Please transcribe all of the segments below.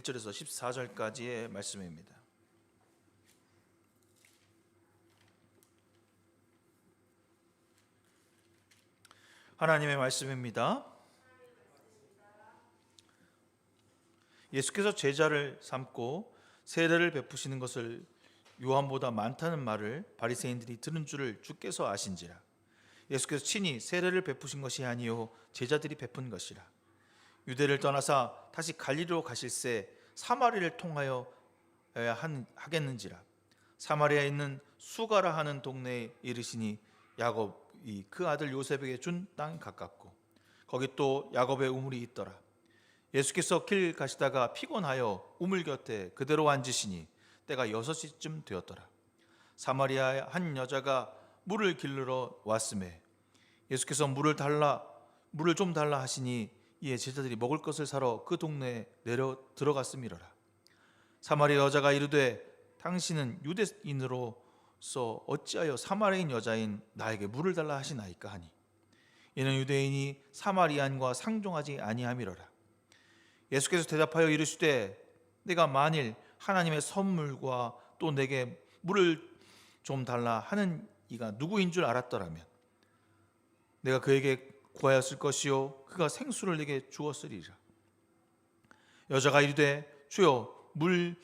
1절에서 14절까지의 말씀입니다. 하나님의 말씀입니다. 예수께서 제자를 삼고 세례를 베푸시는 것을 요한보다 많다는 말을 바리새인들이 들은 줄을 주께서 아신지라. 예수께서 친히 세례를 베푸신 것이 아니요 제자들이 베푼 것이라. 유대를 떠나사 다시 갈릴리로 가실새 사마리아를 통하여 하겠는지라. 사마리아에 있는 수가라 하는 동네에 이르시니 야곱이 그 아들 요셉에게 준 땅이 가깝고 거기 또 야곱의 우물이 있더라. 예수께서 길 가시다가 피곤하여 우물 곁에 그대로 앉으시니 때가 6시쯤 되었더라. 사마리아의 한 여자가 물을 길르러 왔음에 예수께서 물을 좀 달라 하시니 이에 제자들이 먹을 것을 사러 그 동네에 내려 들어갔음이로라. 사마리아 여자가 이르되 당신은 유대인으로서 어찌하여 사마리아인 여자인 나에게 물을 달라 하시나이까 하니 이는 유대인이 사마리아인과 상종하지 아니함이로라. 예수께서 대답하여 이르시되 내가 만일 하나님의 선물과 또 내게 물을 좀 달라 하는 이가 누구인 줄 알았더라면 내가 그에게 구하였을 것이요 그가 생수를 내게 주었으리라. 여자가 이르되 주여 물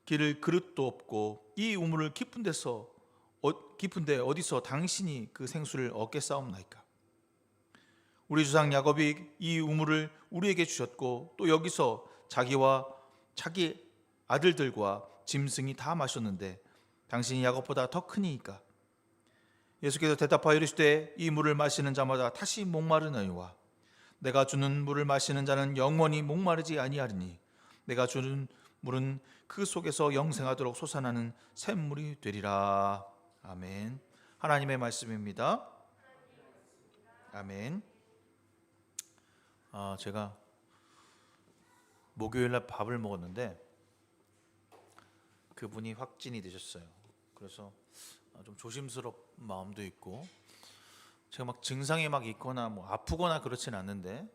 기를 그릇도 없고 이 우물을 깊은데 어디서 당신이 그 생수를 얻겠사옵나이까. 우리 조상 야곱이 이 우물을 우리에게 주셨고 또 여기서 자기와 자기 아들들과 짐승이 다 마셨는데 당신이 야곱보다 더 크니이까. 예수께서 대답하여 이르시되 이 물을 마시는 자마다 다시 목마르나니와 내가 주는 물을 마시는 자는 영원히 목마르지 아니하리니 내가 주는 물은 그 속에서 영생하도록 솟아나는 샘물이 되리라. 아멘. 하나님의 말씀입니다. 아멘. 제가 목요일날 밥을 먹었는데 그분이 확진이 되셨어요. 그래서 좀 조심스러운 마음도 있고 제가 막 증상이 막 있거나 뭐 아프거나 그렇진 않는데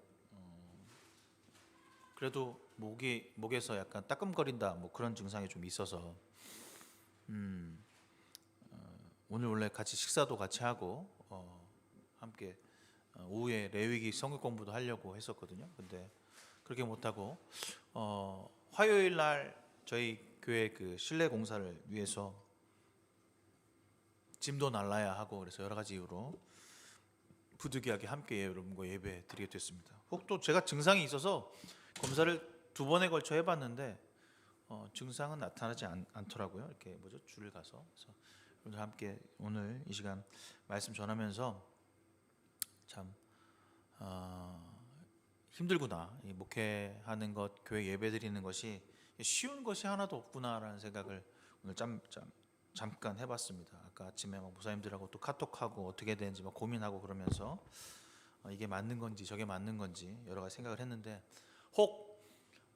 그래도 목에서 약간 따끔거린다 뭐 그런 증상이 좀 있어서 오늘 원래 같이 식사도 같이 하고 함께 오후에 레위기 성경 공부도 하려고 했었거든요. 근데 그렇게 못하고 화요일 날 저희 교회 그 실내 공사를 위해서 짐도 날라야 하고 그래서 여러 가지 이유로 부득이하게 함께 여러분과 예배 드리게 됐습니다. 혹 또 제가 증상이 있어서 검사를 2번에 걸쳐 해봤는데 증상은 나타나지 않더라고요. 이렇게 줄을 가서. 그래서 여러분들 함께 오늘 이 시간 말씀 전하면서 참 힘들구나. 이 목회하는 것, 교회 예배 드리는 것이 쉬운 것이 하나도 없구나라는 생각을 오늘 잠깐 해봤습니다. 아까 아침에 목사님들하고 또 카톡하고 어떻게 되는지 막 고민하고 그러면서 이게 맞는 건지 저게 맞는 건지 여러 가지 생각을 했는데 혹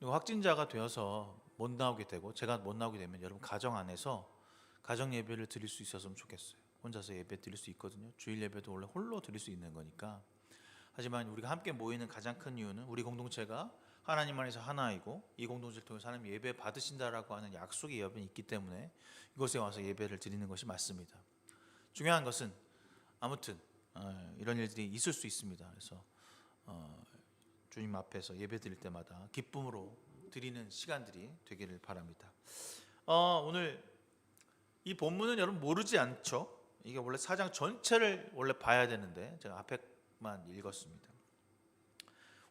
확진자가 되어서 못 나오게 되고 제가 못 나오게 되면 여러분 가정 안에서 가정 예배를 드릴 수 있었으면 좋겠어요. 혼자서 예배 드릴 수 있거든요. 주일 예배도 원래 홀로 드릴 수 있는 거니까. 하지만 우리가 함께 모이는 가장 큰 이유는 우리 공동체가 하나님 안에서 하나이고 이 공동체를 통해서 하나님 예배 받으신다라고 하는 약속의 여변이 있기 때문에 이곳에 와서 예배를 드리는 것이 맞습니다. 중요한 것은 아무튼 이런 일들이 있을 수 있습니다. 그래서 주님 앞에서 예배 드릴 때마다 기쁨으로 드리는 시간들이 되기를 바랍니다. 오늘 이 본문은 여러분 모르지 않죠? 이게 원래 4장 전체를 원래 봐야 되는데 제가 앞에만 읽었습니다.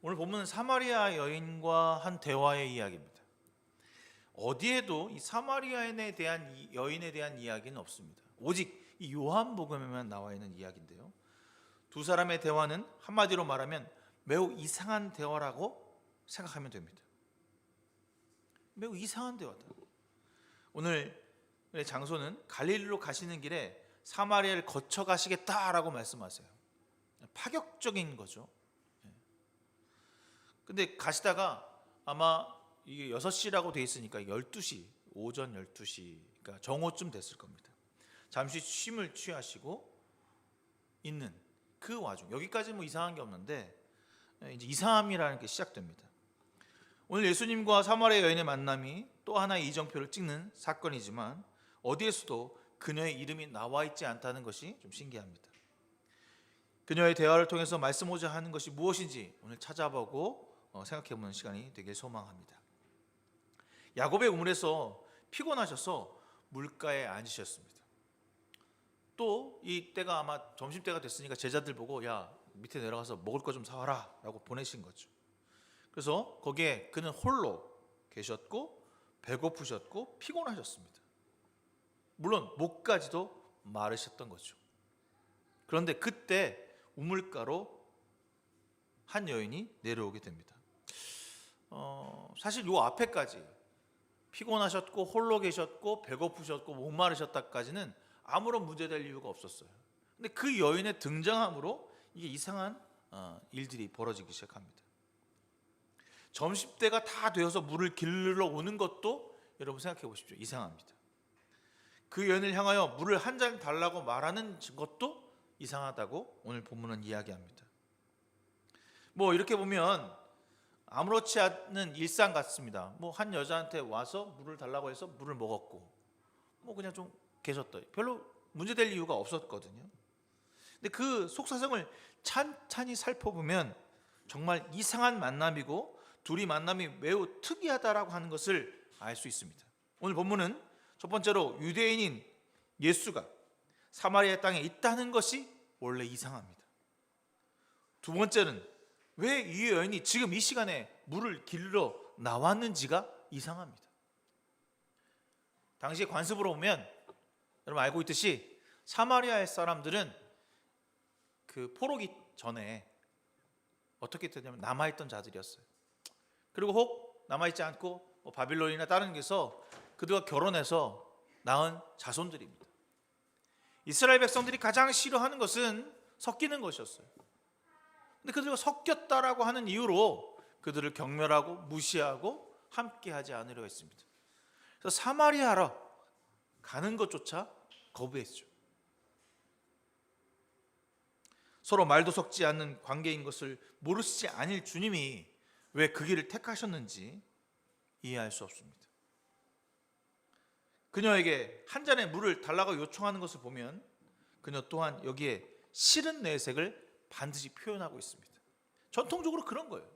오늘 본문은 사마리아 여인과 한 대화의 이야기입니다. 어디에도 이 사마리아인에 대한 여인에 대한 이야기는 없습니다. 오직 이 요한복음에만 나와 있는 이야기인데요. 두 사람의 대화는 한마디로 말하면 매우 이상한 대화라고 생각하면 됩니다. 매우 이상한 대화다. 오늘의 장소는 갈릴리로 가시는 길에 사마리아를 거쳐 가시겠다라고 말씀하세요. 파격적인 거죠. 근데 가시다가 아마 이게 6시라고 돼 있으니까 12시, 오전 12시, 그러니까 정오쯤 됐을 겁니다. 잠시 쉼을 취하시고 있는 그 와중, 여기까지는 뭐 이상한 게 없는데 이제 이상함이라는 게 시작됩니다. 오늘 예수님과 사마리아 여인의 만남이 또 하나의 이정표를 찍는 사건이지만 어디에서도 그녀의 이름이 나와 있지 않다는 것이 좀 신기합니다. 그녀의 대화를 통해서 말씀하고자 하는 것이 무엇인지 오늘 찾아보고 생각해보는 시간이 되길 소망합니다. 야곱의 우물에서 피곤하셔서 물가에 앉으셨습니다. 또 이 때가 아마 점심때가 됐으니까 제자들 보고 야 밑에 내려가서 먹을 거 좀 사와라 라고 보내신 거죠. 그래서 거기에 그는 홀로 계셨고 배고프셨고 피곤하셨습니다. 물론 목까지도 마르셨던 거죠. 그런데 그때 우물가로 한 여인이 내려오게 됩니다. 사실 요 앞에까지 피곤하셨고 홀로 계셨고 배고프셨고 목마르셨다까지는 아무런 문제될 이유가 없었어요. 근데 그 여인의 등장함으로 이게 이상한 일들이 벌어지기 시작합니다. 점심때가 다 되어서 물을 길러 오는 것도 여러분 생각해 보십시오. 이상합니다. 그 여인을 향하여 물을 한 잔 달라고 말하는 것도 이상하다고 오늘 본문은 이야기합니다. 뭐 이렇게 보면 아무렇지 않은 일상 같습니다. 뭐 한 여자한테 와서 물을 달라고 해서 물을 먹었고 뭐 그냥 좀 계셨다. 별로 문제될 이유가 없었거든요. 근데 그 속사정을 찬찬히 살펴보면 정말 이상한 만남이고 둘이 만남이 매우 특이하다라고 하는 것을 알 수 있습니다. 오늘 본문은 첫 번째로 유대인인 예수가 사마리아 땅에 있다는 것이 원래 이상합니다. 두 번째는 왜 이 여인이 지금 이 시간에 물을 길러 나왔는지가 이상합니다. 당시에 관습으로 보면 여러분 알고 있듯이 사마리아의 사람들은 그 포로기 전에 어떻게 되냐면 남아있던 자들이었어요. 그리고 혹 남아있지 않고 바빌론이나 다른 데서 그들과 결혼해서 낳은 자손들입니다. 이스라엘 백성들이 가장 싫어하는 것은 섞이는 것이었어요. 근데 그들과 섞였다라고 하는 이유로 그들을 경멸하고 무시하고 함께하지 않으려 했습니다. 그래서 사마리아로 가는 것조차 거부했죠. 서로 말도 섞지 않는 관계인 것을 모르시지 않을 주님이 왜 그 길을 택하셨는지 이해할 수 없습니다. 그녀에게 한 잔의 물을 달라고 요청하는 것을 보면 그녀 또한 여기에 싫은 내색을 반드시 표현하고 있습니다. 전통적으로 그런 거예요.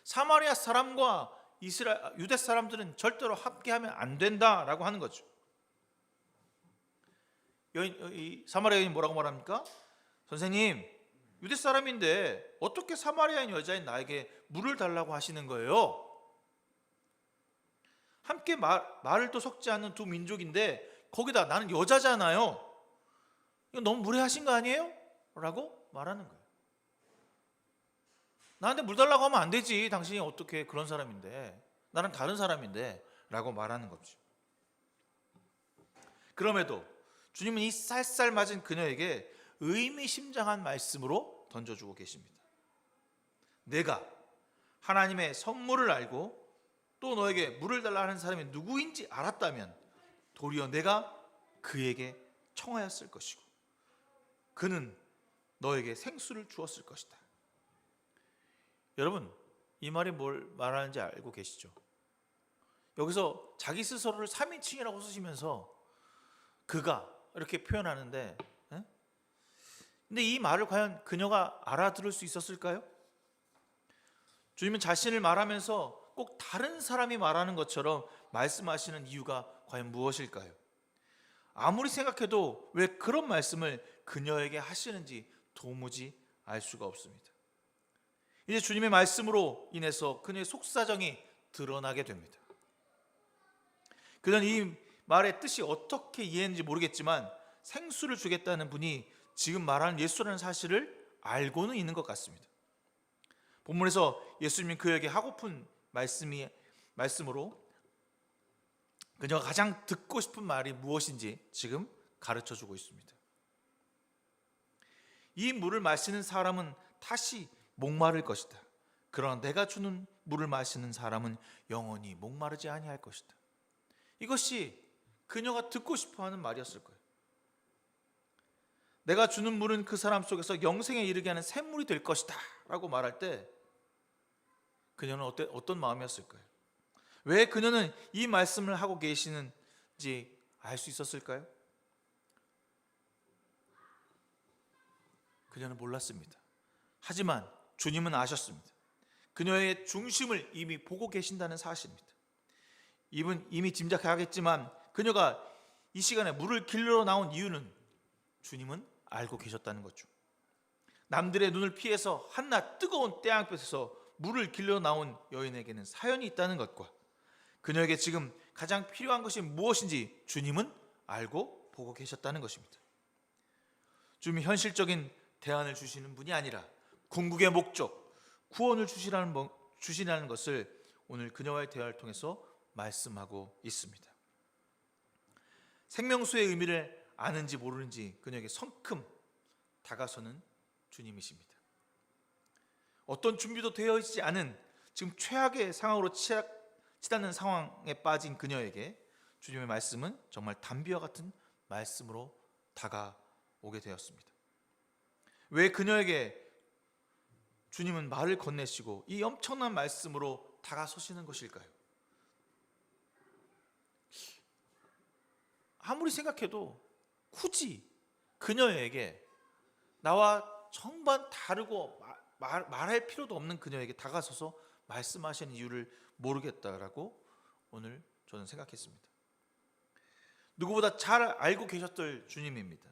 사마리아 사람과 유대 사람들은 절대로 함께하면 안 된다라고 하는 거죠. 사마리아 여인이 뭐라고 말합니까? 선생님, 유대 사람인데 어떻게 사마리아인 여자인 나에게 물을 달라고 하시는 거예요? 함께 말을 또 섞지 않는 두 민족인데 거기다 나는 여자잖아요. 이거 너무 무례하신 거 아니에요? 라고 말하는 거예요. 나한테 물 달라고 하면 안 되지. 당신이 어떻게 그런 사람인데, 나는 다른 사람인데 라고 말하는 거죠. 그럼에도 주님은 이 쌀쌀 맞은 그녀에게 의미심장한 말씀으로 던져주고 계십니다. 내가 하나님의 선물을 알고 또 너에게 물을 달라 하는 사람이 누구인지 알았다면 도리어 내가 그에게 청하였을 것이고 그는 너에게 생수를 주었을 것이다. 여러분, 이 말이 뭘 말하는지 알고 계시죠? 여기서 자기 스스로를 3인칭이라고 쓰시면서 그가 이렇게 표현하는데, 근데 이 말을 과연 그녀가 알아들을 수 있었을까요? 주님은 자신을 말하면서 꼭 다른 사람이 말하는 것처럼 말씀하시는 이유가 과연 무엇일까요? 아무리 생각해도 왜 그런 말씀을 그녀에게 하시는지 도무지 알 수가 없습니다. 이제 주님의 말씀으로 인해서 그녀의 속사정이 드러나게 됩니다. 그는 이 말의 뜻이 어떻게 이해했는지 모르겠지만 생수를 주겠다는 분이 지금 말하는 예수라는 사실을 알고는 있는 것 같습니다. 본문에서 예수님이 그에게 하고픈 말씀으로 그녀가 가장 듣고 싶은 말이 무엇인지 지금 가르쳐주고 있습니다. 이 물을 마시는 사람은 다시 목마를 것이다. 그러나 내가 주는 물을 마시는 사람은 영원히 목마르지 아니할 것이다. 이것이 그녀가 듣고 싶어하는 말이었을 거예요. 내가 주는 물은 그 사람 속에서 영생에 이르게 하는 샘물이 될 것이다 라고 말할 때 그녀는 어떤 마음이었을까요? 왜 그녀는 이 말씀을 하고 계시는지 알 수 있었을까요? 그녀는 몰랐습니다. 하지만 주님은 아셨습니다. 그녀의 중심을 이미 보고 계신다는 사실입니다. 이미 짐작하겠지만 그녀가 이 시간에 물을 길러 나온 이유는 주님은 알고 계셨다는 거죠. 남들의 눈을 피해서 한낮 뜨거운 태양볕에서 물을 길러 나온 여인에게는 사연이 있다는 것과 그녀에게 지금 가장 필요한 것이 무엇인지 주님은 알고 보고 계셨다는 것입니다. 주님이 현실적인 대안을 주시는 분이 아니라 궁극의 목적, 구원을 주시라는 것을 오늘 그녀와의 대화를 통해서 말씀하고 있습니다. 생명수의 의미를 아는지 모르는지 그녀에게 성큼 다가서는 주님이십니다. 어떤 준비도 되어 있지 않은 지금 최악의 상황으로 치닫는 상황에 빠진 그녀에게 주님의 말씀은 정말 담비와 같은 말씀으로 다가오게 되었습니다. 왜 그녀에게 주님은 말을 건네시고 이 엄청난 말씀으로 다가서시는 것일까요? 아무리 생각해도 굳이 그녀에게 나와 정반 다르고 말할 필요도 없는 그녀에게 다가서서 말씀하시는 이유를 모르겠다라고 오늘 저는 생각했습니다. 누구보다 잘 알고 계셨을 주님입니다.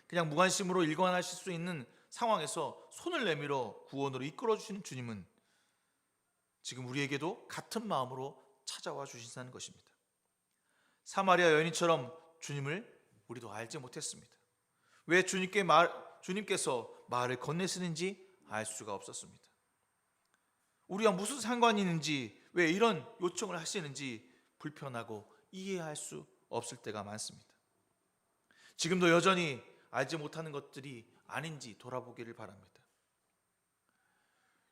그냥 무관심으로 일관하실 수 있는 상황에서 손을 내밀어 구원으로 이끌어 주시는 주님은 지금 우리에게도 같은 마음으로 찾아와 주신다는 것입니다. 사마리아 여인처럼 주님을 우리도 알지 못했습니다. 왜 주님께서 말을 건네시는지 알 수가 없었습니다. 우리와 무슨 상관이 있는지, 왜 이런 요청을 하시는지 불편하고 이해할 수 없을 때가 많습니다. 지금도 여전히 알지 못하는 것들이 아닌지 돌아보기를 바랍니다.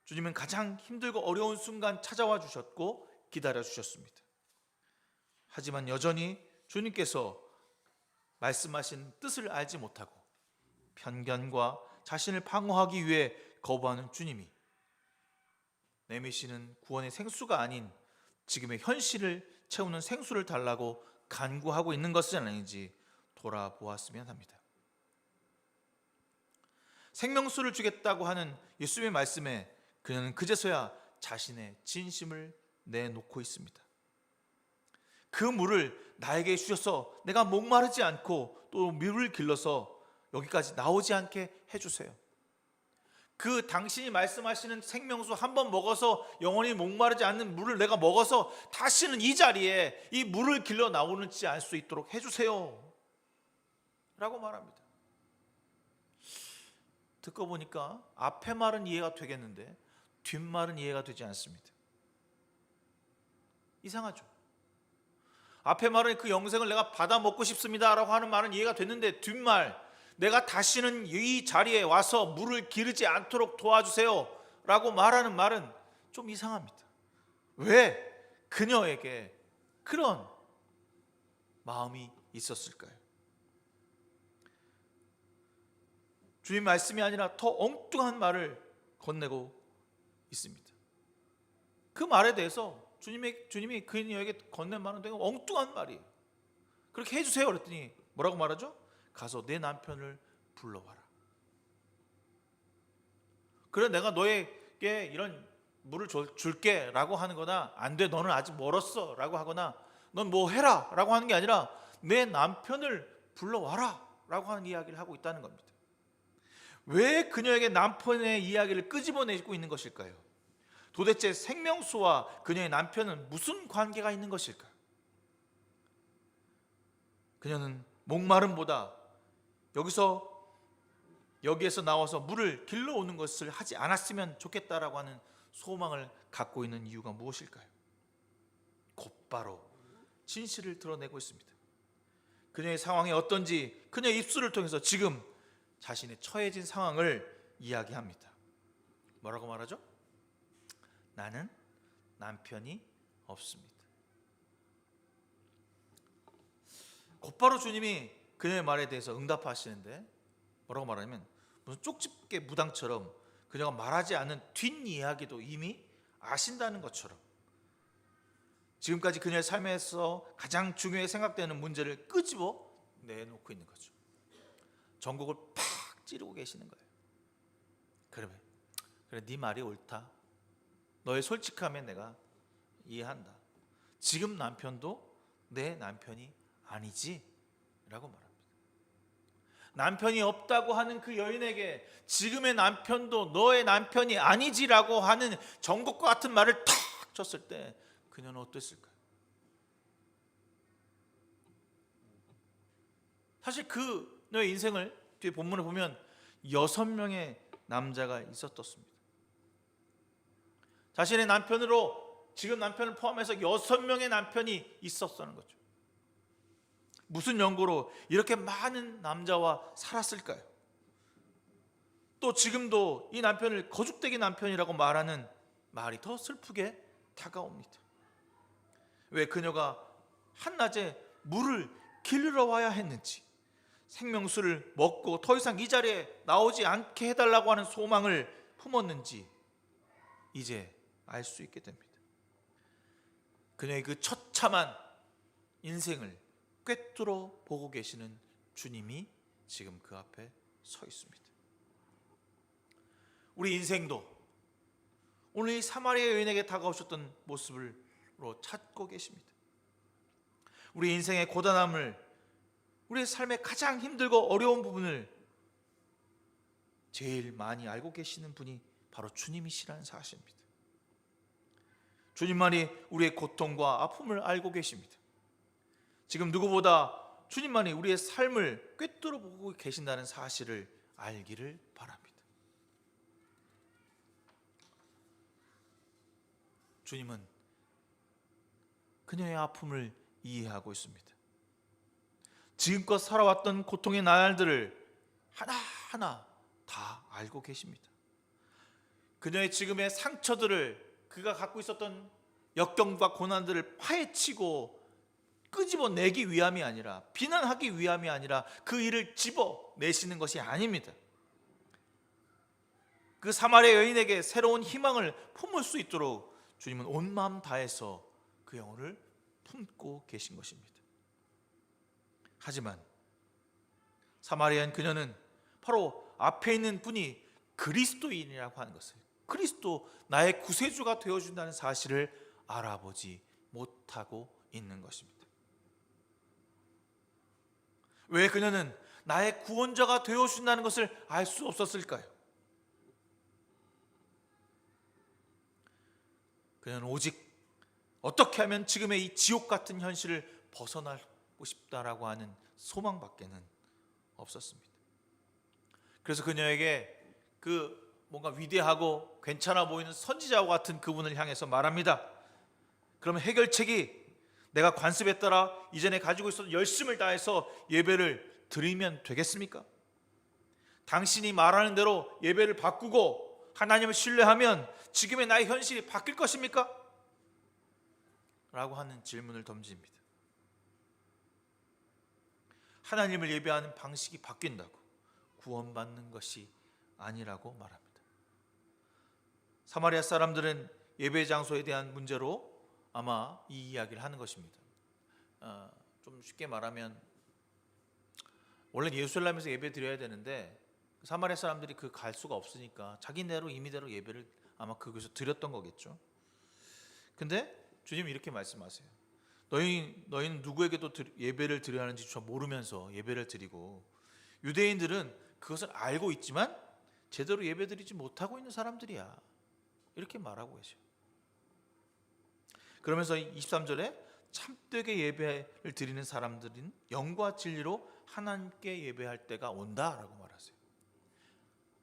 주님은 가장 힘들고 어려운 순간 찾아와 주셨고 기다려 주셨습니다. 하지만 여전히 주님께서 말씀하신 뜻을 알지 못하고 편견과 자신을 방어하기 위해 거부하는 주님이 내미시는 구원의 생수가 아닌 지금의 현실을 채우는 생수를 달라고 간구하고 있는 것은 아닌지 돌아보았으면 합니다. 생명수를 주겠다고 하는 예수님의 말씀에 그녀는 그제서야 자신의 진심을 내놓고 있습니다. 그 물을 나에게 주셔서 내가 목마르지 않고 또 물을 길러서 여기까지 나오지 않게 해주세요. 그 당신이 말씀하시는 생명수 한 번 먹어서 영원히 목마르지 않는 물을 내가 먹어서 다시는 이 자리에 이 물을 길러 나오는지 알 수 있도록 해주세요 라고 말합니다. 듣고 보니까 앞에 말은 이해가 되겠는데 뒷말은 이해가 되지 않습니다. 이상하죠? 앞에 말은 그 영생을 내가 받아 먹고 싶습니다 라고 하는 말은 이해가 됐는데 뒷말, 내가 다시는 이 자리에 와서 물을 기르지 않도록 도와주세요 라고 말하는 말은 좀 이상합니다. 왜 그녀에게 그런 마음이 있었을까요? 주님 말씀이 아니라 더 엉뚱한 말을 건네고 있습니다. 그 말에 대해서 주님이 그녀에게 건넨 말은 되게 엉뚱한 말이에요. 그렇게 해주세요 그랬더니 뭐라고 말하죠? 가서 내 남편을 불러와라. 그래 내가 너에게 이런 물을 줄게 라고 하는 거나 안 돼 너는 아직 멀었어 라고 하거나 넌 뭐 해라 라고 하는 게 아니라 내 남편을 불러와라 라고 하는 이야기를 하고 있다는 겁니다. 왜 그녀에게 남편의 이야기를 끄집어내고 있는 것일까요? 도대체 생명수와 그녀의 남편은 무슨 관계가 있는 것일까요? 그녀는 목마름보다 여기에서 나와서 물을 길러오는 것을 하지 않았으면 좋겠다라고 하는 소망을 갖고 있는 이유가 무엇일까요? 곧바로 진실을 드러내고 있습니다. 그녀의 상황이 어떤지 그녀의 입술을 통해서 지금 자신의 처해진 상황을 이야기합니다. 뭐라고 말하죠? 나는 남편이 없습니다. 곧바로 주님이 그녀의 말에 대해서 응답하시는데 뭐라고 말하냐면 무슨 쪽집게 무당처럼 그녀가 말하지 않은 뒷이야기도 이미 아신다는 것처럼 지금까지 그녀의 삶에서 가장 중요하게 생각되는 문제를 끄집어 내놓고 있는 거죠. 전곡을 팍 찌르고 계시는 거예요. 그래, 네 말이 옳다. 너의 솔직함에 내가 이해한다. 지금 남편도 내 남편이 아니지? 라고 말합니다. 남편이 없다고 하는 그 여인에게 지금의 남편도 너의 남편이 아니지라고 하는 정곡과 같은 말을 탁 쳤을 때 그녀는 어땠을까요? 사실 그녀의 인생을 뒤에 본문을 보면 6명의 남자가 있었습니다. 자신의 남편으로 지금 남편을 포함해서 6명의 남편이 있었다는 거죠. 무슨 연고로 이렇게 많은 남자와 살았을까요? 또 지금도 이 남편을 거죽대기 남편이라고 말하는 말이 더 슬프게 다가옵니다. 왜 그녀가 한낮에 물을 길르러 와야 했는지, 생명수를 먹고 더 이상 이 자리에 나오지 않게 해달라고 하는 소망을 품었는지 이제 알 수 있게 됩니다. 그녀의 그 처참한 인생을 꿰뚫어 보고 계시는 주님이 지금 그 앞에 서 있습니다. 우리 인생도 오늘 이 사마리아 여인에게 다가오셨던 모습으로 찾고 계십니다. 우리 인생의 고단함을, 우리의 삶의 가장 힘들고 어려운 부분을 제일 많이 알고 계시는 분이 바로 주님이시라는 사실입니다. 주님만이 우리의 고통과 아픔을 알고 계십니다. 지금 누구보다 주님만이 우리의 삶을 꿰뚫어 보고 계신다는 사실을 알기를 바랍니다. 주님은 그녀의 아픔을 이해하고 있습니다. 지금껏 살아왔던 고통의 나날들을 하나하나 다 알고 계십니다. 그녀의 지금의 상처들을, 그가 갖고 있었던 역경과 고난들을 파헤치고 끄집어내기 위함이 아니라, 비난하기 위함이 아니라 그 일을 집어내시는 것이 아닙니다. 그 사마리아 여인에게 새로운 희망을 품을 수 있도록 주님은 온 마음 다해서 그 영혼을 품고 계신 것입니다. 하지만 사마리아인 그녀는 바로 앞에 있는 분이 그리스도인이라고 하는 것을, 그리스도 나의 구세주가 되어준다는 사실을 알아보지 못하고 있는 것입니다. 왜 그녀는 나의 구원자가 되어준다는 것을 알 수 없었을까요? 그녀는 오직 어떻게 하면 지금의 이 지옥 같은 현실을 벗어나고 싶다라고 하는 소망밖에는 없었습니다. 그래서 그녀에게 그 뭔가 위대하고 괜찮아 보이는 선지자와 같은 그분을 향해서 말합니다. 그러면 해결책이 내가 관습에 따라 이전에 가지고 있었던 열심을 다해서 예배를 드리면 되겠습니까? 당신이 말하는 대로 예배를 바꾸고 하나님을 신뢰하면 지금의 나의 현실이 바뀔 것입니까? 라고 하는 질문을 던집니다. 하나님을 예배하는 방식이 바뀐다고 구원받는 것이 아니라고 말합니다. 사마리아 사람들은 예배 장소에 대한 문제로 아마 이 이야기를 하는 것입니다. 좀 쉽게 말하면 원래 예루살렘에서 예배 드려야 되는데 사마리아 사람들이 그 갈 수가 없으니까 자기네로 임의대로 예배를 아마 그곳에서 드렸던 거겠죠. 근데 주님이 이렇게 말씀하세요. 너희는 누구에게도 예배를 드려야 하는지 모르면서 예배를 드리고, 유대인들은 그것을 알고 있지만 제대로 예배 드리지 못하고 있는 사람들이야. 이렇게 말하고 계셔요. 그러면서 23절에 참되게 예배를 드리는 사람들은 영과 진리로 하나님께 예배할 때가 온다라고 말하세요.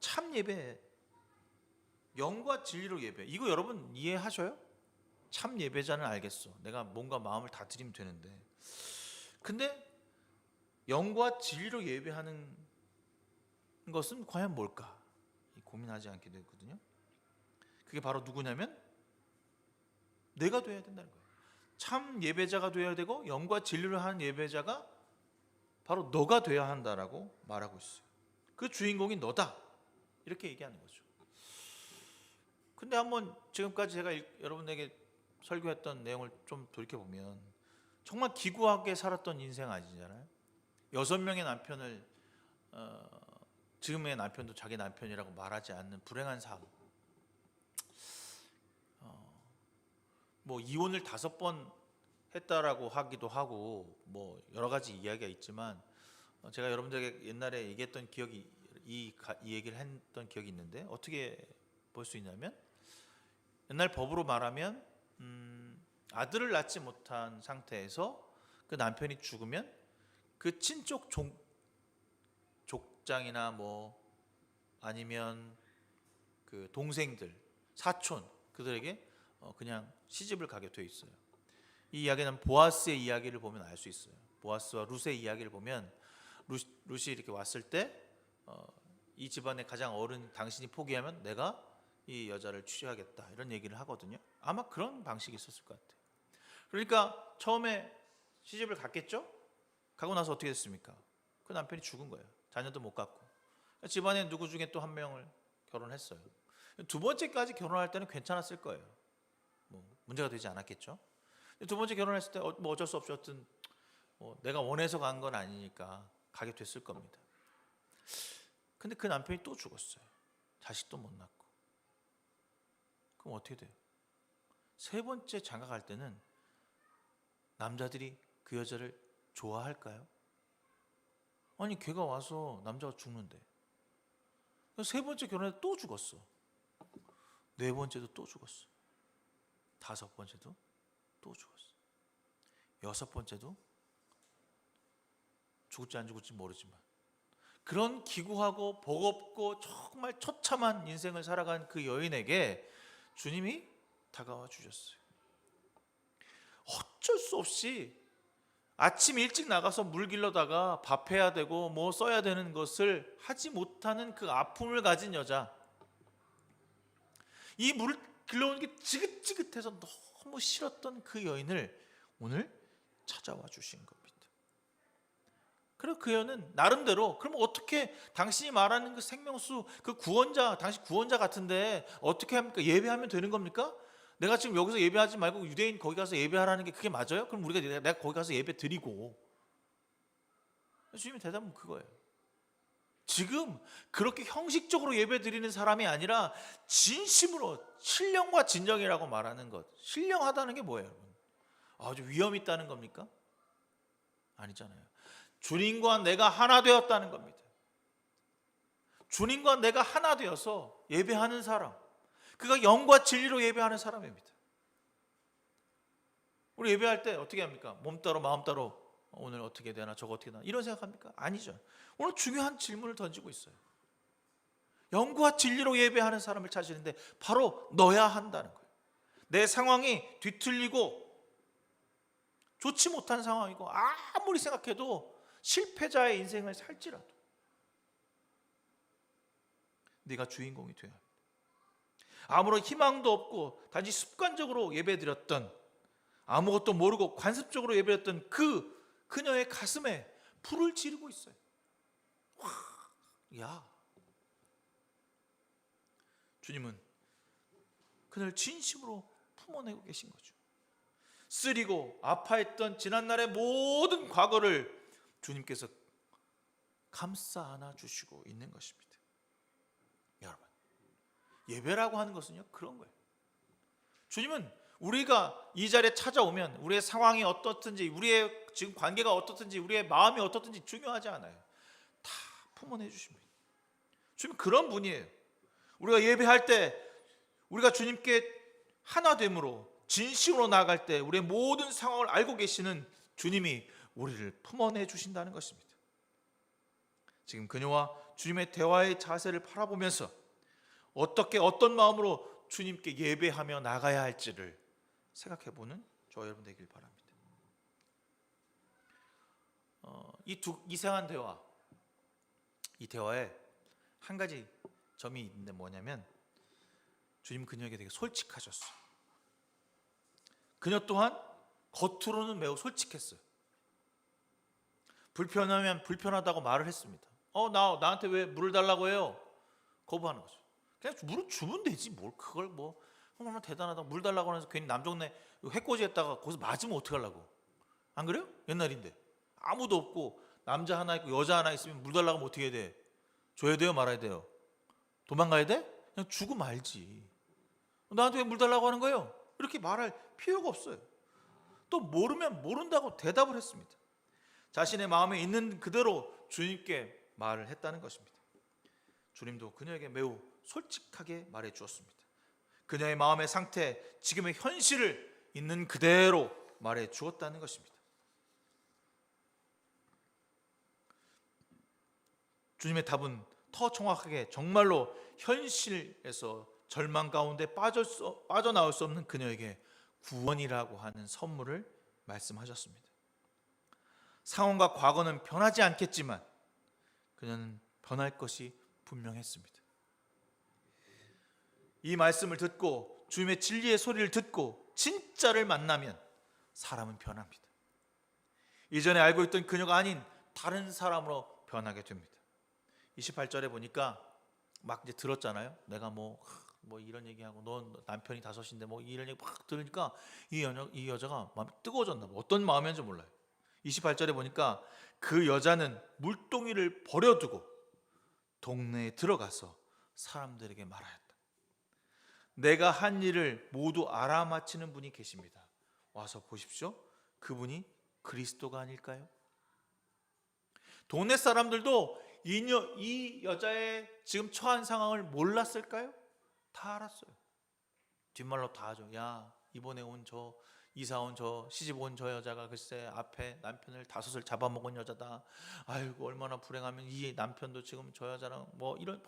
참 예배, 영과 진리로 예배, 이거 여러분 이해하셔요? 참 예배자는 알겠어. 내가 뭔가 마음을 다 드리면 되는데, 근데 영과 진리로 예배하는 것은 과연 뭘까? 고민하지 않게 되거든요. 그게 바로 누구냐면 내가 돼야 된다는 거예요. 참 예배자가 돼야 되고 영과 진리로 하는 예배자가 바로 너가 돼야 한다라고 말하고 있어요. 그 주인공이 너다, 이렇게 얘기하는 거죠. 근데 한번 지금까지 제가 여러분에게 설교했던 내용을 좀 돌이켜보면 정말 기구하게 살았던 인생 아니잖아요. 6명의 남편을 지금의 남편도 자기 남편이라고 말하지 않는 불행한 삶. 뭐 이혼을 5번 했다라고 하기도 하고 뭐 여러 가지 이야기가 있지만 제가 여러분들에게 옛날에 얘기했던 기억이 이 얘기를 했던 기억이 있는데 어떻게 볼 수 있냐면 옛날 법으로 말하면 아들을 낳지 못한 상태에서 그 남편이 죽으면 그 친족 족장이나 뭐 아니면 그 동생들, 사촌 그들에게 그냥 시집을 가게 돼 있어요. 이 이야기는 보아스의 이야기를 보면 알 수 있어요. 보아스와 룻의 이야기를 보면 룻이 이렇게 왔을 때 이 집안의 가장 어른 당신이 포기하면 내가 이 여자를 취하겠다 이런 얘기를 하거든요. 아마 그런 방식이 있었을 것 같아요. 그러니까 처음에 시집을 갔겠죠? 가고 나서 어떻게 됐습니까? 그 남편이 죽은 거예요. 자녀도 못 갖고. 집안에 누구 중에 또 한 명을 결혼했어요. 두 번째까지 결혼할 때는 괜찮았을 거예요. 뭐 문제가 되지 않았겠죠? 두 번째 결혼했을 때 뭐 어쩔 수 없이 어떤 내가 원해서 간 건 아니니까 가게 됐을 겁니다. 근데 그 남편이 또 죽었어요. 자식도 못 낳고. 그럼 어떻게 돼요? 세 번째 장가 갈 때는 남자들이 그 여자를 좋아할까요? 아니 걔가 와서 남자가 죽는데 세 번째 결혼해 또 죽었어. 네 번째도 또 죽었어. 다섯 번째도 또 죽었어. 여섯 번째도 죽을지 안 죽을지 모르지만 그런 기구하고 버겁고 정말 처참한 인생을 살아간 그 여인에게 주님이 다가와 주셨어요. 어쩔 수 없이 아침 일찍 나가서 물 길러다가 밥해야 되고 뭐 써야 되는 것을 하지 못하는 그 아픔을 가진 여자, 이 물을 길러오는 게 지긋지긋해서 너무 싫었던 그 여인을 오늘 찾아와 주신 겁니다. 그리고 그 여인은 나름대로 그럼 어떻게 당신이 말하는 그 생명수 그 구원자, 당신 구원자 같은데 어떻게 합니까? 예배하면 되는 겁니까? 내가 지금 여기서 예배하지 말고 유대인 거기 가서 예배하라는 게 그게 맞아요? 그럼 우리가 내가 거기 가서 예배 드리고. 주님의 대답은 그거예요. 지금 그렇게 형식적으로 예배 드리는 사람이 아니라 진심으로 신령과 진정이라고 말하는 것. 신령하다는 게 뭐예요, 여러분? 아주 위험 있다는 겁니까? 아니잖아요. 주님과 내가 하나 되었다는 겁니다. 주님과 내가 하나 되어서 예배하는 사람, 그가 영과 진리로 예배하는 사람입니다. 우리 예배할 때 어떻게 합니까? 몸 따로 마음 따로 오늘 어떻게 되나 저거 어떻게 되나 이런 생각합니까? 아니죠. 오늘 중요한 질문을 던지고 있어요. 영과 진리로 예배하는 사람을 찾으는데 바로 넣어야 한다는 거예요. 내 상황이 뒤틀리고 좋지 못한 상황이고 아무리 생각해도 실패자의 인생을 살지라도 네가 주인공이 되어야 합니다. 아무런 희망도 없고 단지 습관적으로 예배드렸던, 아무것도 모르고 관습적으로 예배했던 그녀의 가슴에 불을 지르고 있어요. 야, 주님은 그녀를 진심으로 품어내고 계신 거죠. 쓰리고 아파했던 지난날의 모든 과거를 주님께서 감싸 안아 주시고 있는 것입니다. 여러분, 예배라고 하는 것은요 그런 거예요. 주님은 우리가 이 자리에 찾아오면 우리의 상황이 어떻든지, 우리의 지금 관계가 어떻든지, 우리의 마음이 어떻든지 중요하지 않아요. 다 품어내 주십니다. 주님 그런 분이에요. 우리가 예배할 때 우리가 주님께 하나됨으로 진심으로 나아갈 때 우리의 모든 상황을 알고 계시는 주님이 우리를 품어내 주신다는 것입니다. 지금 그녀와 주님의 대화의 자세를 바라보면서 어떻게 어떤 마음으로 주님께 예배하며 나가야 할지를 생각해보는 저와 여러분 되길 바랍니다. 이 이상한 대화, 이 대화에 한 가지 점이 있는데 뭐냐면 주님 그녀에게 되게 솔직하셨어요. 그녀 또한 겉으로는 매우 솔직했어요. 불편하면 불편하다고 말을 했습니다. 나한테 왜 물을 달라고 해요? 거부하는 거죠. 그냥 물을 주면 되지 뭘 그걸 뭐 얼마나 대단하다 물 달라고 해서 괜히 남정네 해코지했다가 거기서 맞으면 어떡하려고. 안 그래요? 옛날인데 아무도 없고 남자 하나 있고 여자 하나 있으면 물 달라고 하면 어떻게 해야 돼? 줘야 돼요 말아야 돼요? 도망가야 돼? 그냥 주고 말지. 나한테 왜 물 달라고 하는 거예요? 이렇게 말할 필요가 없어요. 또 모르면 모른다고 대답을 했습니다. 자신의 마음에 있는 그대로 주님께 말을 했다는 것입니다. 주님도 그녀에게 매우 솔직하게 말해 주었습니다. 그녀의 마음의 상태, 지금의 현실을 있는 그대로 말해 주었다는 것입니다. 주님의 답은 더 정확하게 정말로 현실에서 절망 가운데 빠져나올 수 없는 그녀에게 구원이라고 하는 선물을 말씀하셨습니다. 상황과 과거는 변하지 않겠지만 그녀는 변할 것이 분명했습니다. 이 말씀을 듣고 주님의 진리의 소리를 듣고 진짜를 만나면 사람은 변합니다. 이전에 알고 있던 그녀가 아닌 다른 사람으로 변하게 됩니다. 28절에 보니까 막 이제 들었잖아요. 내가 뭐 이런 얘기하고 너 남편이 5인데 뭐 이런 얘기 막 들으니까 이 여자가 마음이 뜨거워졌나 봐. 어떤 마음이었는지 몰라요. 28절에 보니까 그 여자는 물동이를 버려두고 동네에 들어가서 사람들에게 말하였다. 내가 한 일을 모두 알아맞히는 분이 계십니다. 와서 보십시오. 그분이 그리스도가 아닐까요? 동네 사람들도 이 여자의 지금 처한 상황을 몰랐을까요? 다 알았어요. 뒷말로 다 하죠. 야, 이번에 이사 온 시집 온 저 여자가 글쎄 앞에 남편을 5을 잡아먹은 여자다. 아이고 얼마나 불행하면 이 남편도 지금 저 여자랑 뭐 이런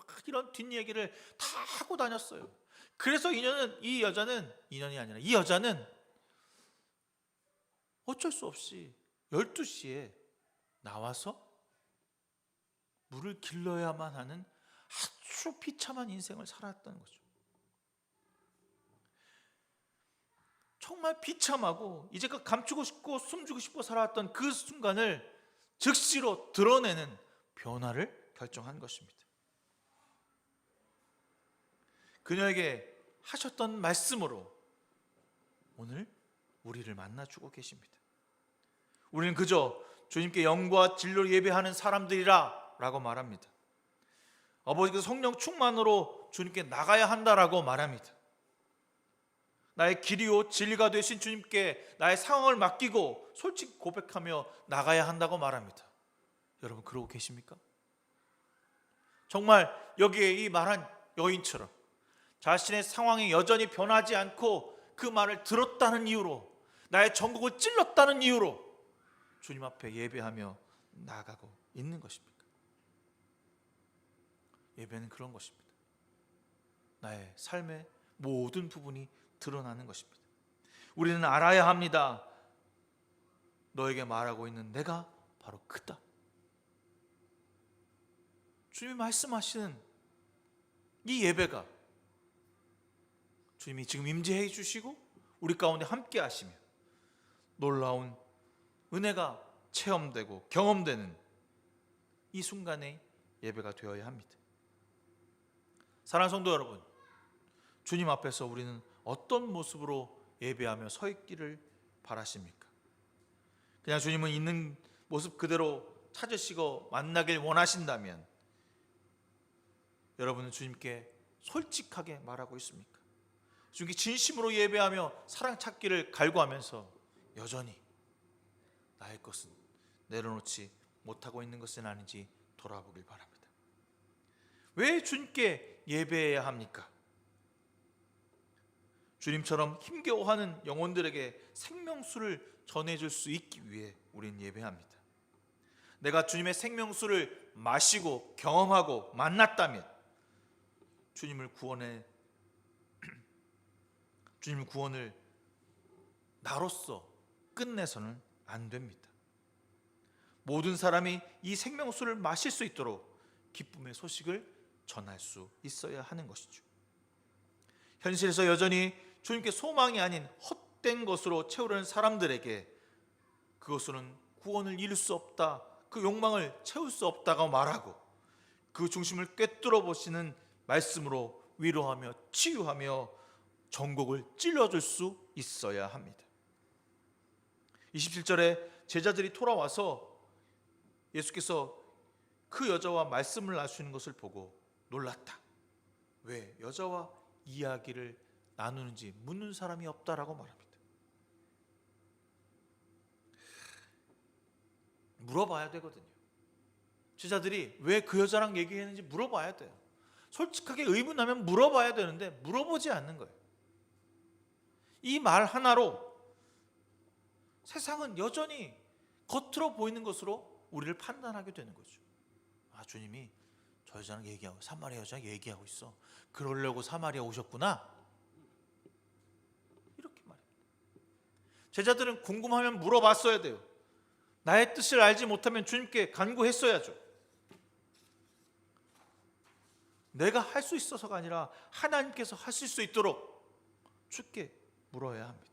뒷얘기를 다 하고 다녔어요. 그래서 이 여자는 어쩔 수 없이 12시에 나와서 물을 길러야만 하는 아주 비참한 인생을 살았다는 거죠. 정말 비참하고 이제껏 감추고 싶고 숨기고 싶고 살아왔던 그 순간을 즉시로 드러내는 변화를 결정한 것입니다. 그녀에게 하셨던 말씀으로 오늘 우리를 만나주고 계십니다. 우리는 그저 주님께 영과 진리로 예배하는 사람들이라 라고 말합니다. 아버지께서 성령 충만으로 주님께 나가야 한다라고 말합니다. 나의 길이요 진리가 되신 주님께 나의 상황을 맡기고 솔직히 고백하며 나가야 한다고 말합니다. 여러분 그러고 계십니까? 정말 여기에 이 말한 여인처럼 자신의 상황이 여전히 변하지 않고 그 말을 들었다는 이유로 나의 전곡을 찔렀다는 이유로 주님 앞에 예배하며 나아가고 있는 것입니까? 예배는 그런 것입니다. 나의 삶의 모든 부분이 드러나는 것입니다. 우리는 알아야 합니다. 너에게 말하고 있는 내가 바로 그다. 주님이 말씀하시는 이 예배가 주님이 지금 임재해 주시고 우리 가운데 함께 하시며 놀라운 은혜가 체험되고 경험되는 이 순간의 예배가 되어야 합니다. 사랑하는 성도 여러분, 주님 앞에서 우리는 어떤 모습으로 예배하며 서 있기를 바라십니까? 그냥 주님은 있는 모습 그대로 찾으시고 만나길 원하신다면 여러분은 주님께 솔직하게 말하고 있습니까? 주님께 진심으로 예배하며 사랑 찾기를 갈구하면서 여전히 나의 것은 내려놓지 못하고 있는 것은 아닌지 돌아보길 바랍니다. 왜 주님께 예배해야 합니까? 주님처럼 힘겨워하는 영혼들에게 생명수를 전해줄 수 있기 위해 우리는 예배합니다. 내가 주님의 생명수를 마시고 경험하고 만났다면 주님의 구원을 나로서 끝내서는 안 됩니다. 모든 사람이 이 생명수를 마실 수 있도록 기쁨의 소식을 전할 수 있어야 하는 것이죠. 현실에서 여전히 주님께 소망이 아닌 헛된 것으로 채우려는 사람들에게 그것으로는 구원을 이룰 수 없다, 그 욕망을 채울 수 없다고 말하고 그 중심을 꿰뚫어 보시는 말씀으로 위로하며 치유하며 전곡을 찔러줄 수 있어야 합니다. 27절에 제자들이 돌아와서 예수께서 그 여자와 말씀을 나누시는 것을 보고 놀랐다. 왜 여자와 이야기를 나누는지 묻는 사람이 없다라고 말합니다. 물어봐야 되거든요. 제자들이 왜 그 여자랑 얘기했는지 물어봐야 돼요. 솔직하게 의문하면 물어봐야 되는데 물어보지 않는 거예요. 이 말 하나로 세상은 여전히 겉으로 보이는 것으로 우리를 판단하게 되는 거죠. 아, 주님이 저 여자랑 얘기하고 사마리아 여자랑 얘기하고 있어. 그러려고 사마리아 오셨구나. 이렇게 말합니다. 제자들은 궁금하면 물어봤어야 돼요. 나의 뜻을 알지 못하면 주님께 간구했어야죠. 내가 할 수 있어서가 아니라 하나님께서 하실 수 있도록 주께 물어야 합니다.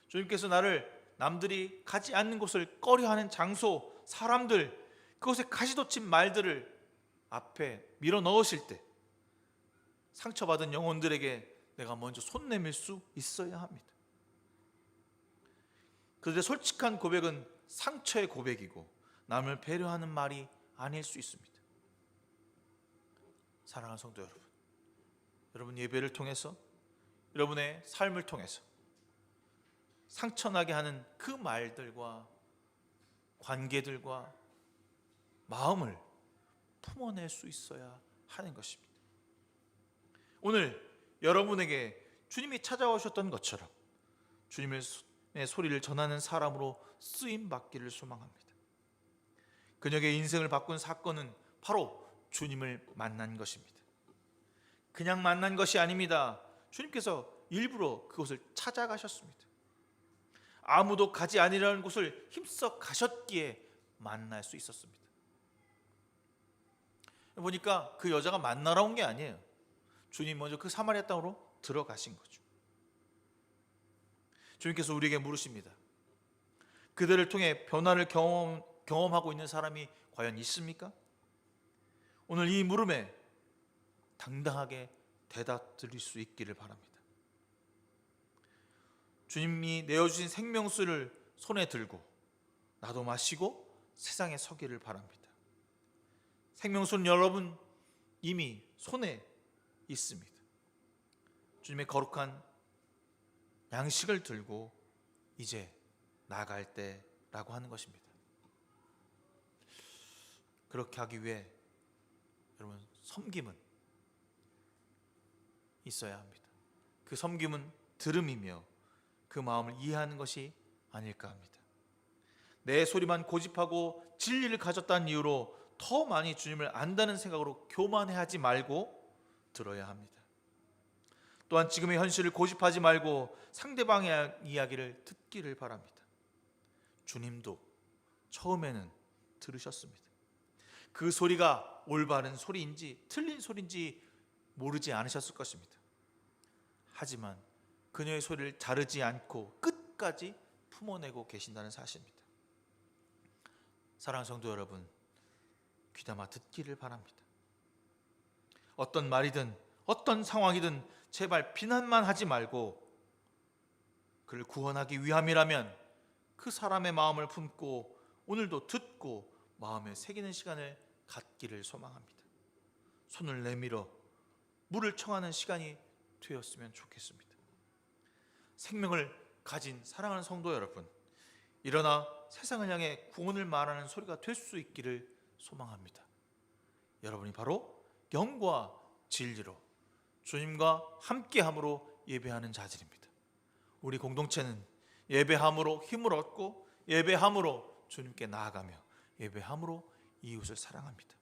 주님께서 나를 남들이 가지 않는 곳을 꺼려하는 장소, 사람들, 그곳에 가시돋친 말들을 앞에 밀어 넣으실 때 상처받은 영혼들에게 내가 먼저 손 내밀 수 있어야 합니다. 그들의 솔직한 고백은 상처의 고백이고 남을 배려하는 말이 아닐 수 있습니다. 사랑하는 성도 여러분, 여러분 예배를 통해서 여러분의 삶을 통해서 상처나게 하는 그 말들과 관계들과 마음을 품어낼 수 있어야 하는 것입니다. 오늘 여러분에게 주님이 찾아오셨던 것처럼 주님의 소리를 전하는 사람으로 쓰임 받기를 소망합니다. 그녀의 인생을 바꾼 사건은 바로 주님을 만난 것입니다. 그냥 만난 것이 아닙니다. 주님께서 일부러 그곳을 찾아가셨습니다. 아무도 가지 아니라는 곳을 힘써 가셨기에 만날 수 있었습니다. 보니까 그 여자가 만나러 온 게 아니에요. 주님 먼저 그 사마리아 땅으로 들어가신 거죠. 주님께서 우리에게 물으십니다. 그들을 통해 변화를 경험하고 있는 사람이 과연 있습니까? 오늘 이 물음에 당당하게 대답 드릴 수 있기를 바랍니다. 주님이 내어주신 생명수를 손에 들고 나도 마시고 세상에 서기를 바랍니다. 생명수는 여러분 이미 손에 있습니다. 주님의 거룩한 양식을 들고 이제 나갈 때라고 하는 것입니다. 그렇게 하기 위해 여러분 섬김은 있어야 합니다. 그 섬김은 들음이며 그 마음을 이해하는 것이 아닐까 합니다. 내 소리만 고집하고 진리를 가졌다는 이유로 더 많이 주님을 안다는 생각으로 교만해하지 말고 들어야 합니다. 또한 지금의 현실을 고집하지 말고 상대방의 이야기를 듣기를 바랍니다. 주님도 처음에는 들으셨습니다. 그 소리가 올바른 소리인지 틀린 소리인지 모르지 않으셨을 것입니다. 하지만 그녀의 소리를 자르지 않고 끝까지 품어내고 계신다는 사실입니다. 사랑하는 성도 여러분, 귀담아 듣기를 바랍니다. 어떤 말이든 어떤 상황이든 제발 비난만 하지 말고 그를 구원하기 위함이라면 그 사람의 마음을 품고 오늘도 듣고 마음에 새기는 시간을 갖기를 소망합니다. 손을 내밀어 물을 청하는 시간이 되었으면 좋겠습니다. 생명을 가진 사랑하는 성도 여러분, 일어나 세상을 향해 구원을 말하는 소리가 될 수 있기를 소망합니다. 여러분이 바로 영과 진리로 주님과 함께함으로 예배하는 자들입니다. 우리 공동체는 예배함으로 힘을 얻고 예배함으로 주님께 나아가며 예배함으로 이웃을 사랑합니다.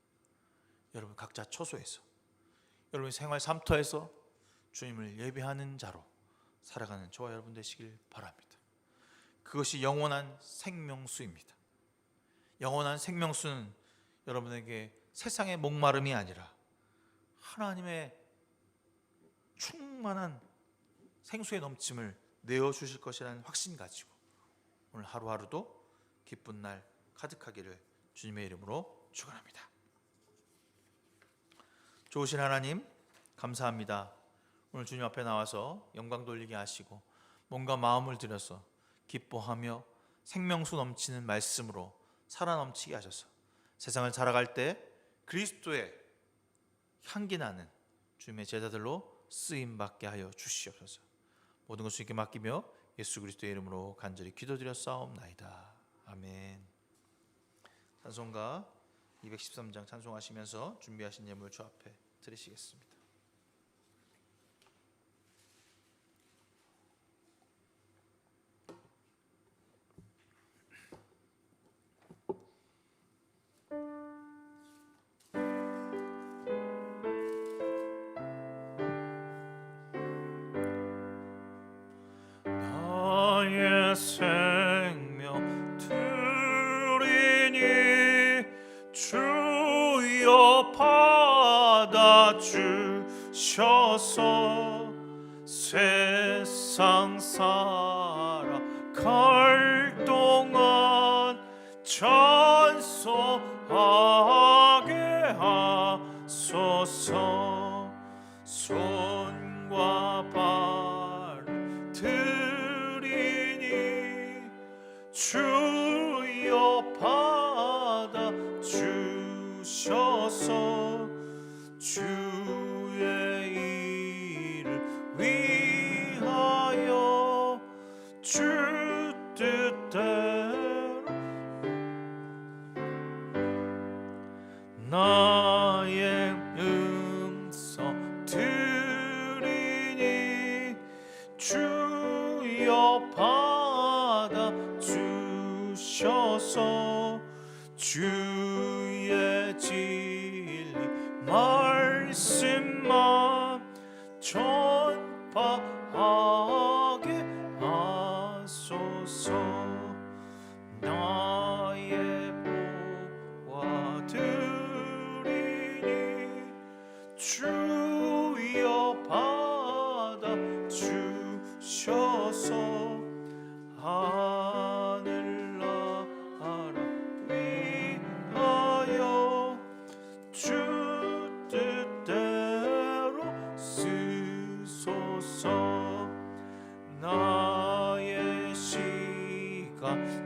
여러분 각자 처소에서 여러분의 생활 삶터에서 주님을 예배하는 자로 살아가는 저와 여러분 되시길 바랍니다. 그것이 영원한 생명수입니다. 영원한 생명수는 여러분에게 세상의 목마름이 아니라 하나님의 충만한 생수의 넘침을 내어주실 것이라는 확신 가지고 오늘 하루하루도 기쁜 날 가득하기를 주님의 이름으로 축원합니다. 좋으신 하나님, 감사합니다. 오늘 주님 앞에 나와서 영광 돌리게 하시고 몸과 마음을 들여서 기뻐하며 생명수 넘치는 말씀으로 살아 넘치게 하셔서 세상을 살아갈 때 그리스도의 향기 나는 주님의 제자들로 쓰임 받게 하여 주시옵소서. 모든 것을 주님께 맡기며 예수 그리스도의 이름으로 간절히 기도드렸사옵나이다. 아멘. 찬송가 213장 찬송하시면서 준비하신 예물 주 앞에 드리시겠습니다. 나의 생명 드리니 주여 받아 주셔서 세상 살아갈 동안 찬송하게 하소서. 손과 발 드리니 주여 받아 주셔서 주의 일을 위하여 주 뜻대로 나의 음성 드리니 주여 받아 주셔서 주의 진리 말씀만 전파하게 하소서. 나의 보화 드리니 주여 받아 주셔서 하늘나라 위하여 주 뜻대로 쓰소서. 나의 시간